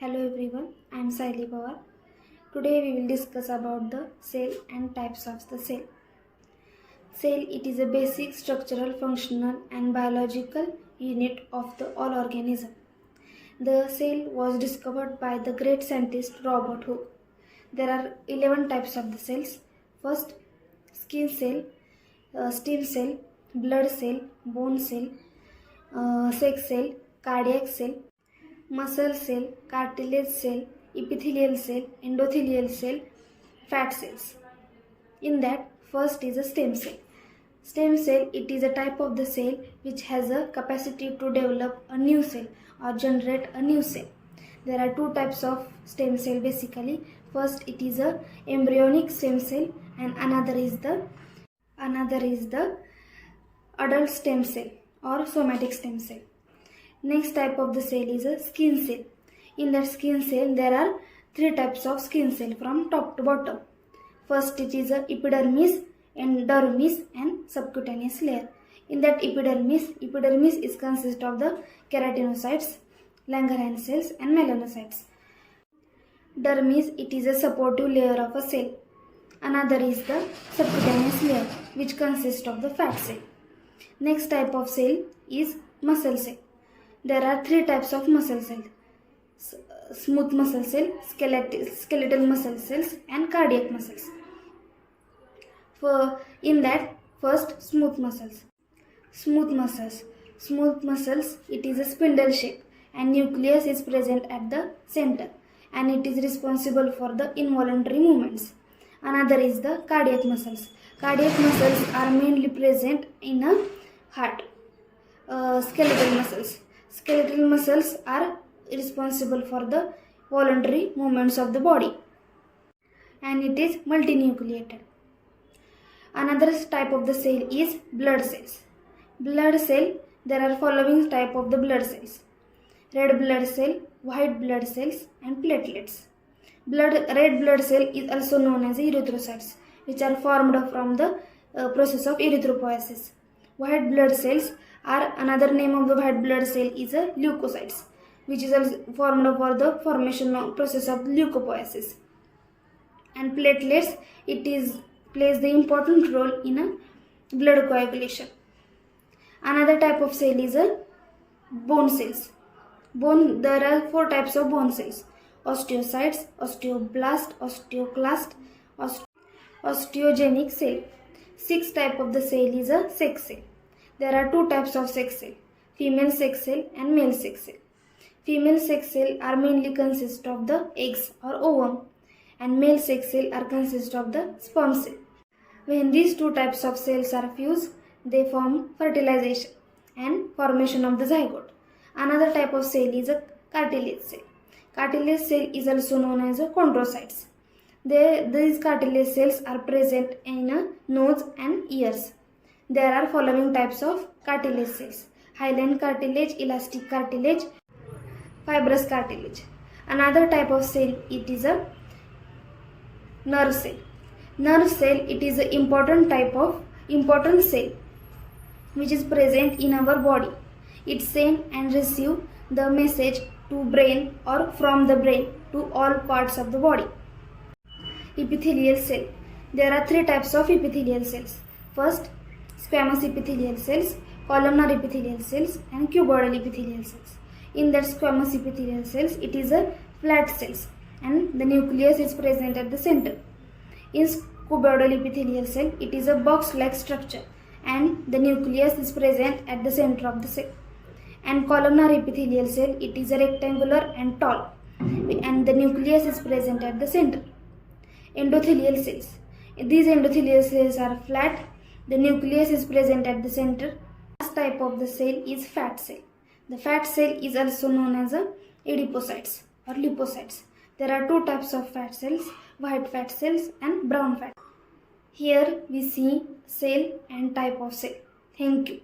Hello everyone, I am Saili Pawar. Today we will discuss about the cell and types of the cell. Cell, it is a basic structural, functional and biological unit of the all organism. The cell was discovered by the great scientist Robert Hooke. There are 11 types of the cells. First, skin cell, stem cell, blood cell, bone cell, sex cell, cardiac cell, muscle cell, cartilage cell, epithelial cell, endothelial cell, fat cells. In that, first is a stem cell. Stem cell, it is a type of the cell which has a capacity to develop a new cell or generate a new cell. There are two types of stem cell basically. First, it is a embryonic stem cell and another is the adult stem cell or somatic stem cell. Next type of the cell is a skin cell. In that skin cell, there are three types of skin cell from top to bottom. First, it is a epidermis, and dermis and subcutaneous layer. In that epidermis is consist of the keratinocytes, Langerhans cells and melanocytes. Dermis, it is a supportive layer of a cell. Another is the subcutaneous layer, which consists of the fat cell. Next type of cell is muscle cell. There are three types of muscle cells: smooth muscle cell, skeletal muscle cells and cardiac muscles. In that, first, smooth muscles. Smooth muscles, it is a spindle shape and nucleus is present at the center and it is responsible for the involuntary movements. Another is the cardiac muscles. Cardiac muscles are mainly present in a heart. Skeletal muscles are responsible for the voluntary movements of the body and it is multinucleated. Another type of the cell is blood cells. Blood cell, there are following type of the blood cells: red blood cell, white blood cells and platelets. Red blood cell is also known as erythrocytes, which are formed from the process of erythropoiesis. White blood cells are another name of the white blood cell is a leukocytes, which is also formed for the formation of process of leukopoiesis. And platelets, plays the important role in a blood coagulation. Another type of cell is a bone cells. There are four types of bone cells: osteocytes, osteoblast, osteoclast, osteogenic cell. Sixth type of the cell is a sex cell. There are two types of sex cell: female sex cell and male sex cell. Female sex cell are mainly consist of the eggs or ovum and male sex cell are consist of the sperm cell. When these two types of cells are fused, they form fertilization and formation of the zygote. Another type of cell is a cartilage cell. Cartilage cell is also known as a chondrocytes. These cartilage cells are present in a nose and ears. There are following types of cartilage cells: hyaline cartilage, elastic cartilage, fibrous cartilage. Another type of cell, it is a nerve cell. Nerve cell, it is an important cell which is present in our body. It sends and receives the message to brain or from the brain to all parts of the body. Epithelial cell. There are three types of epithelial cells. First, squamous epithelial cells, columnar epithelial cells and cuboidal epithelial cells. In that squamous epithelial cells, it is a flat cells and the nucleus is present at the center. In cuboidal epithelial cell, it is a box-like structure and the nucleus is present at the center of the cell. And columnar epithelial cell, it is a rectangular and tall and the nucleus is present at the center. Endothelial cells. These endothelial cells are flat, the nucleus is present at the center. Last type of the cell is fat cell. The fat cell is also known as adipocytes or lipocytes. There are two types of fat cells: white fat cells and brown fat. Here we see cell and type of cell. Thank you.